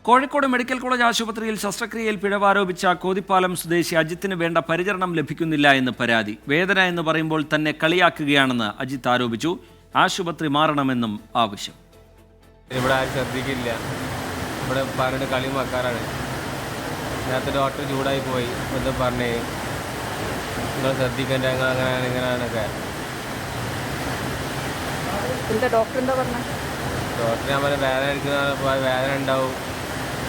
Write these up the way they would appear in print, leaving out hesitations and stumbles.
Kozhikode medical college ആശുപത്രിയിൽ ശസ്ത്രക്രിയയിൽ പിഴവാരോപിച്ച കോതിപ്പാലം സ്വദേശി അജിത്തിന് വേണ്ട പരിചരണം ലഭിക്കുന്നില്ല എന്ന് പരാതി. വേദന എന്ന് പറയുമ്പോൾ തന്നെ കളിയാക്കുകയാണെന്ന് അജിത്ത് ആരോപിച്ചു. ആശുപത്രി മാറണമെന്നും ആവശ്യം. ഇവിടെ ആരും ശ്രദ്ധിക്കില്ല, ഇവിടെ പറഞ്ഞിട്ട് കളി മക്കാറാണ്. നേരത്തെ ഡോക്ടർ ചൂടായി പോയി എന്ന് പറഞ്ഞേ നിങ്ങൾ ശ്രദ്ധിക്കേണ്ട, ഞങ്ങൾ അങ്ങനെയാണ് ഇങ്ങനെയാണൊക്കെ. ഡോക്ടർ എന്താ പറഞ്ഞ? ഡോക്ടർ ഞാൻ പറഞ്ഞ വേദന എടുക്കുന്ന വേദന ഉണ്ടാവും,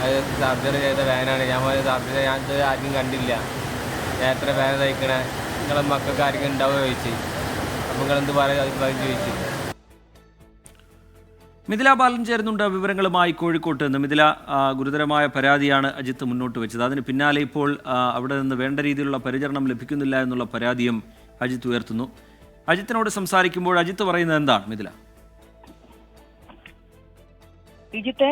അത് സർജറി ചെയ്ത വേദനയാണ്. ഞാൻ പറഞ്ഞ സർജറി ഞാൻ ആർക്കും കണ്ടില്ല, എത്ര വേദന തയ്ക്കണേ, നിങ്ങളെ മക്കൾക്ക് ആർക്കും ഉണ്ടാവുക ചോദിച്ചു. അപ്പം നിങ്ങളെന്ത് പറയുക അത് ചോദിച്ചു. മിഥില ബാലൻ ചേരുന്നുണ്ട് വിവരങ്ങളുമായി കോഴിക്കോട്ട് നിന്ന്. മിഥില, ഗുരുതരമായ പരാതിയാണ് അജിത്ത് മുന്നോട്ട് വെച്ചത്. അതിന് പിന്നാലെ ഇപ്പോൾ അവിടെ നിന്ന് വേണ്ട രീതിയിലുള്ള പരിചരണം ലഭിക്കുന്നില്ല എന്നുള്ള പരാതിയും അജിത്ത് ഉയർത്തുന്നു. അജിത്തിനോട് സംസാരിക്കുമ്പോൾ അജിത്ത് പറയുന്നത് എന്താണ് മിഥില? അജിത്ത്,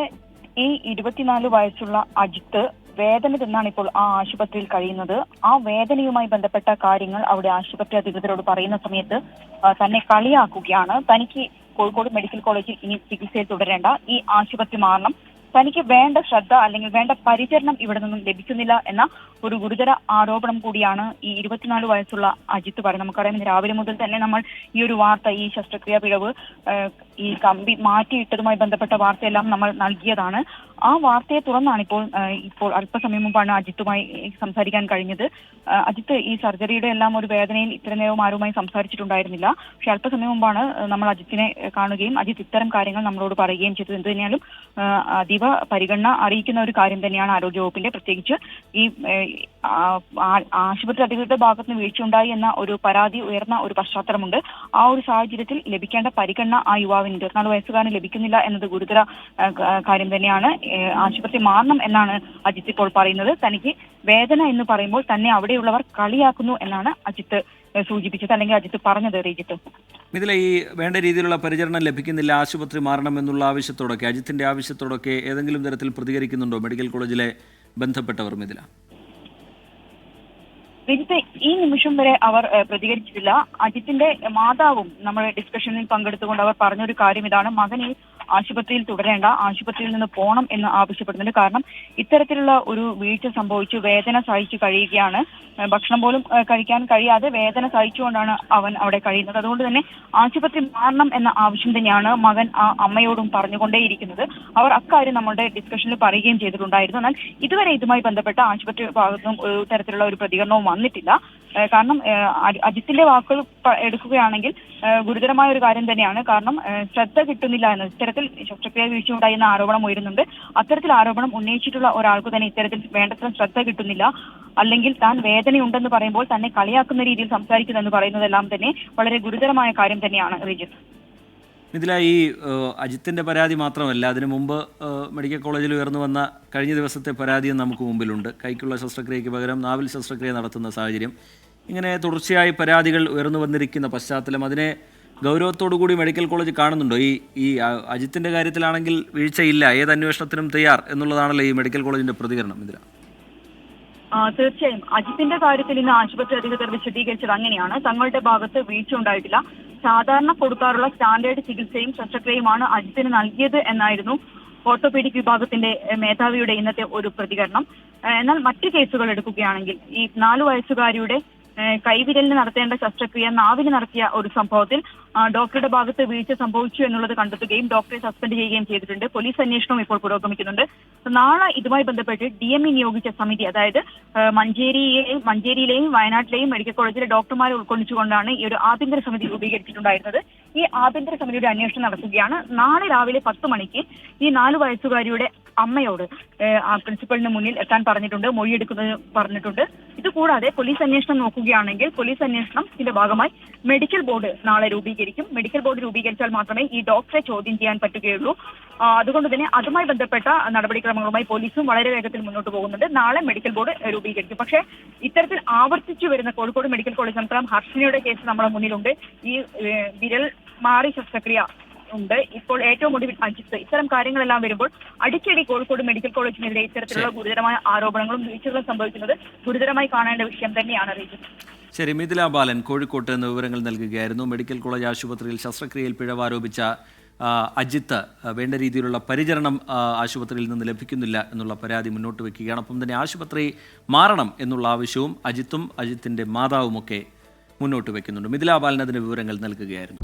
ഈ 24 വയസ്സുള്ള അജിത്ത് വേദന തിന്നാണ് ഇപ്പോൾ ആ ആശുപത്രിയിൽ കഴിയുന്നത്. ആ വേദനയുമായി ബന്ധപ്പെട്ട കാര്യങ്ങൾ അവിടെ ആശുപത്രി അധികൃതരോട് പറയുന്ന സമയത്ത് തന്നെ കളിയാക്കുകയാണ്. തനിക്ക് കോഴിക്കോട് മെഡിക്കൽ കോളേജിൽ ഇനി ചികിത്സയിൽ തുടരേണ്ട, ഈ ആശുപത്രി മാറണം, തനിക്ക് വേണ്ട ശ്രദ്ധ അല്ലെങ്കിൽ വേണ്ട പരിചരണം ഇവിടെ നിന്നും ലഭിക്കുന്നില്ല എന്ന ഒരു ഗുരുതര ആരോപണം കൂടിയാണ് ഈ 24 വയസ്സുള്ള അജിത്ത് പറയുന്നത്. നമുക്കറിയാം, ഇന്ന് രാവിലെ മുതൽ തന്നെ നമ്മൾ ഈ ഒരു വാർത്ത, ഈ ശസ്ത്രക്രിയ പിഴവ്, ഈ കമ്പി മാറ്റിയിട്ടതുമായി ബന്ധപ്പെട്ട വാർത്തയെല്ലാം നമ്മൾ നൽകിയതാണ്. ആ വാർത്തയെ തുടർന്നാണ് ഇപ്പോൾ അല്പസമയം മുമ്പാണ് അജിത്തുമായി സംസാരിക്കാൻ കഴിഞ്ഞത്. അജിത്ത് ഈ സർജറിയുടെ എല്ലാം ഒരു വേദനയിൽ ഇത്ര നേരവും ആരുമായി സംസാരിച്ചിട്ടുണ്ടായിരുന്നില്ല. പക്ഷെ അല്പസമയം മുമ്പാണ് നമ്മൾ അജിത്തിനെ കാണുകയും അജിത്ത് ഇത്തരം കാര്യങ്ങൾ നമ്മളോട് പറയുകയും ചെയ്തത്. എന്ത് തന്നെയാലും അതീവ പരിഗണന അറിയിക്കുന്ന ഒരു കാര്യം തന്നെയാണ് ആരോഗ്യവകുപ്പിന്റെ. പ്രത്യേകിച്ച് ഈ ആശുപത്രി അധികൃതരുടെ ഭാഗത്ത് നിന്ന് വീഴ്ചയുണ്ടായി എന്ന ഒരു പരാതി ഉയർന്ന ഒരു പശ്ചാത്തലമുണ്ട്. ആ ഒരു സാഹചര്യത്തിൽ ലഭിക്കേണ്ട പരിഗണന ആ യുവാവിന് 24 വയസ്സുകാരന് ലഭിക്കുന്നില്ല എന്നത് ഗുരുതര കാര്യം തന്നെയാണ്. ആശുപത്രി മാറണം എന്നാണ് അജിത്ത് ഇപ്പോൾ പറയുന്നത്. തനിക്ക് വേദന എന്ന് പറയുമ്പോൾ തന്നെ അവിടെയുള്ളവർ കളിയാക്കുന്നു എന്നാണ് അജിത്ത് സൂചിപ്പിച്ചത്, അല്ലെങ്കിൽ അജിത്ത് പറഞ്ഞത്. റീജിത്ത്, ഇതിലെ ഈ വേണ്ട രീതിയിലുള്ള പരിചരണം ലഭിക്കുന്നില്ല, ആശുപത്രി മാറണം എന്നുള്ള ആവശ്യത്തോടൊക്കെ, അജിത്തിന്റെ ആവശ്യത്തോടൊക്കെ ഏതെങ്കിലും തരത്തിൽ പ്രതികരിക്കുന്നുണ്ടോ മെഡിക്കൽ കോളേജിലെ ബന്ധപ്പെട്ടവർ? മിഥില, ഈ നിമിഷം വരെ അവർ പ്രതികരിച്ചിട്ടില്ല. അജിത്തിന്റെ മാതാവും നമ്മുടെ ഡിസ്കഷനിൽ പങ്കെടുത്തുകൊണ്ട് അവർ പറഞ്ഞൊരു കാര്യം ഇതാണ്: മകനെ ആശുപത്രിയിൽ തുടരേണ്ട, ആശുപത്രിയിൽ നിന്ന് പോകണം എന്ന് ആവശ്യപ്പെടുന്നുണ്ട്. കാരണം ഇത്തരത്തിലുള്ള ഒരു വീഴ്ച സംഭവിച്ചു, വേദന സഹിച്ചു കഴിയുകയാണ്. ഭക്ഷണം പോലും കഴിക്കാൻ കഴിയാതെ വേദന സഹിച്ചുകൊണ്ടാണ് അവൻ അവിടെ കഴിയുന്നത്. അതുകൊണ്ട് തന്നെ ആശുപത്രി മാറണം എന്ന ആവശ്യം തന്നെയാണ് മകൻ ആ അമ്മയോടും പറഞ്ഞുകൊണ്ടേയിരിക്കുന്നത്. അവർ അക്കാര്യം നമ്മളുടെ ഡിസ്കഷനിൽ പറയുകയും ചെയ്തിട്ടുണ്ടായിരുന്നു. എന്നാൽ ഇതുവരെ ഇതുമായി ബന്ധപ്പെട്ട ആശുപത്രി ഭാഗത്തും ഒരു തരത്തിലുള്ള ഒരു പ്രതികരണവും വന്നിട്ടില്ല. കാരണം അജിത്തിന്റെ വാക്കുകൾ എടുക്കുകയാണെങ്കിൽ ഗുരുതരമായ ഒരു കാര്യം തന്നെയാണ്. കാരണം ശ്രദ്ധ കിട്ടുന്നില്ല എന്ന്, ഇത്തരത്തിൽ ശസ്ത്രക്രിയ വീഴ്ചയുണ്ടായി എന്ന ആരോപണം ഉയരുന്നുണ്ട്. അത്തരത്തിൽ ആരോപണം ഉന്നയിച്ചിട്ടുള്ള ഒരാൾക്ക് തന്നെ ഇത്തരത്തിൽ വേണ്ടത്ര ശ്രദ്ധ കിട്ടുന്നില്ല, അല്ലെങ്കിൽ താൻ വേദനയുണ്ടെന്ന് പറയുമ്പോൾ തന്നെ കളിയാക്കുന്ന രീതിയിൽ സംസാരിക്കുന്നെന്ന് പറയുന്നതെല്ലാം തന്നെ വളരെ ഗുരുതരമായ കാര്യം തന്നെയാണ്. റിജിത്ത്, ഇതില ഈ അജിത്തിന്റെ പരാതി മാത്രമല്ല, അതിനു മുമ്പ് മെഡിക്കൽ കോളേജിൽ ഉയർന്നു വന്ന കഴിഞ്ഞ ദിവസത്തെ പരാതിയും നമുക്ക് മുമ്പിലുണ്ട്. കൈക്കുള്ള ശസ്ത്രക്രിയയ്ക്ക് പകരം നാവിൽ ശസ്ത്രക്രിയ നടത്തുന്ന സാഹചര്യം. ഇങ്ങനെ തുടർച്ചയായി പരാതികൾ ഉയർന്നു വന്നിരിക്കുന്ന പശ്ചാത്തലം, അതിനെ ഗൗരവത്തോടുകൂടി മെഡിക്കൽ കോളേജ് കാണുന്നുണ്ടോ? ഈ അജിത്തിന്റെ കാര്യത്തിലാണെങ്കിൽ വീഴ്ചയില്ല, ഏത് അന്വേഷണത്തിനും തയ്യാർ എന്നുള്ളതാണല്ലോ ഈ മെഡിക്കൽ കോളേജിന്റെ പ്രതികരണം. ഇതില തീർച്ചയായും അജിത്തിന്റെ കാര്യത്തിൽ ഇന്ന് ആശുപത്രി അധികൃതർ വിശദീകരിച്ചത് അങ്ങനെയാണ്: തങ്ങളുടെ ഭാഗത്ത് വീഴ്ച ഉണ്ടായിട്ടില്ല, സാധാരണ കൊടുക്കാറുള്ള സ്റ്റാൻഡേർഡ് ചികിത്സയും ശസ്ത്രക്രിയയുമാണ് അജിത്തിന് നൽകിയത് എന്നായിരുന്നു ഓർത്തോപീഡിക് വിഭാഗത്തിന്റെ മേധാവിയുടെ ഇന്നത്തെ ഒരു പ്രതികരണം. എന്നാൽ മറ്റു കേസുകൾ എടുക്കുകയാണെങ്കിൽ, ഈ 4 വയസ്സുകാരിയുടെ കൈവിരലിന് നടത്തേണ്ട ശസ്ത്രക്രിയ നാവിന് നടത്തിയ ഒരു സംഭവത്തിൽ ഡോക്ടറുടെ ഭാഗത്ത് വീഴ്ച സംഭവിച്ചു എന്നുള്ളത് കണ്ടെത്തുകയും ഡോക്ടറെ സസ്പെൻഡ് ചെയ്യുകയും ചെയ്തിട്ടുണ്ട്. പോലീസ് അന്വേഷണവും ഇപ്പോൾ പുരോഗമിക്കുന്നുണ്ട്. നാളെ ഇതുമായി ബന്ധപ്പെട്ട് DME നിയോഗിച്ച സമിതി, അതായത് മഞ്ചേരിയിലെയും വയനാട്ടിലെയും മെഡിക്കൽ കോളേജിലെ ഡോക്ടർമാരെ ഉൾക്കൊള്ളിച്ചുകൊണ്ടാണ് ഈ ഒരു ആഭ്യന്തര സമിതി രൂപീകരിച്ചിട്ടുണ്ടായിരുന്നത്. ഈ ആഭ്യന്തര സമിതിയുടെ അന്വേഷണം നടത്തുകയാണ്. നാളെ രാവിലെ 10 മണിക്ക് ഈ 4 വയസ്സുകാരിയുടെ അമ്മയോട് പ്രിൻസിപ്പലിന് മുന്നിൽ എത്താൻ പറഞ്ഞിട്ടുണ്ട്, മൊഴിയെടുക്കുന്നത് പറഞ്ഞിട്ടുണ്ട്. ഇതുകൂടാതെ പോലീസ് അന്വേഷണം നോക്കുകയാണെങ്കിൽ, പോലീസ് അന്വേഷണത്തിന്റെ ഭാഗമായി മെഡിക്കൽ ബോർഡ് നാളെ രൂപീകരിക്കും. മെഡിക്കൽ ബോർഡ് രൂപീകരിച്ചാൽ മാത്രമേ ഈ ഡോക്ടറെ ചോദ്യം ചെയ്യാൻ പറ്റുകയുള്ളൂ. അതുകൊണ്ട് തന്നെ അതുമായി ബന്ധപ്പെട്ട നടപടിക്രമങ്ങളുമായി പോലീസും വളരെ വേഗത്തിൽ മുന്നോട്ട് പോകുന്നുണ്ട്. നാളെ മെഡിക്കൽ ബോർഡ് രൂപീകരിക്കും. പക്ഷേ ഇത്തരത്തിൽ ആവർത്തിച്ചു വരുന്ന കോഴിക്കോട് മെഡിക്കൽ കോളേജ് നമുക്കറിയാം, ഹർഷനയുടെ കേസ് നമ്മുടെ മുന്നിലുണ്ട്, ഈ വിരൽ മാറി ശസ്ത്രക്രിയ ഉണ്ട്, ഇപ്പോൾ ഏറ്റവും ഒടുവിൽ അജിത്ത്. ഇത്തരം കാര്യങ്ങളെല്ലാം വരുമ്പോൾ അടിക്കടി കോഴിക്കോട് മെഡിക്കൽ കോളേജിനെതിരെ ഇത്തരത്തിലുള്ള ഗുരുതരമായ ആരോപണങ്ങളും വീഴ്ചകളും സംഭവിക്കുന്നത് ഗുരുതരമായി കാണേണ്ട വിഷയം തന്നെയാണ്. ശരി, മിഥില ബാലൻ കോഴിക്കോട്ട് നിന്ന് വിവരങ്ങൾ നൽകുകയായിരുന്നു. മെഡിക്കൽ കോളേജ് ആശുപത്രിയിൽ ശസ്ത്രക്രിയയിൽ പിഴവ് ആരോപിച്ച അജിത്ത് വേണ്ട രീതിയിലുള്ള പരിചരണം ആശുപത്രിയിൽ നിന്ന് ലഭിക്കുന്നില്ല എന്നുള്ള പരാതി മുന്നോട്ട് വയ്ക്കുകയാണ്. ഒപ്പം തന്നെ ആശുപത്രി മാറണം എന്നുള്ള ആവശ്യവും അജിത്തും അജിത്തിൻ്റെ മാതാവുമൊക്കെ മുന്നോട്ട് വയ്ക്കുന്നുണ്ട്. മിഥില ബാലൻ അതിൻ്റെ വിവരങ്ങൾ നൽകുകയായിരുന്നു.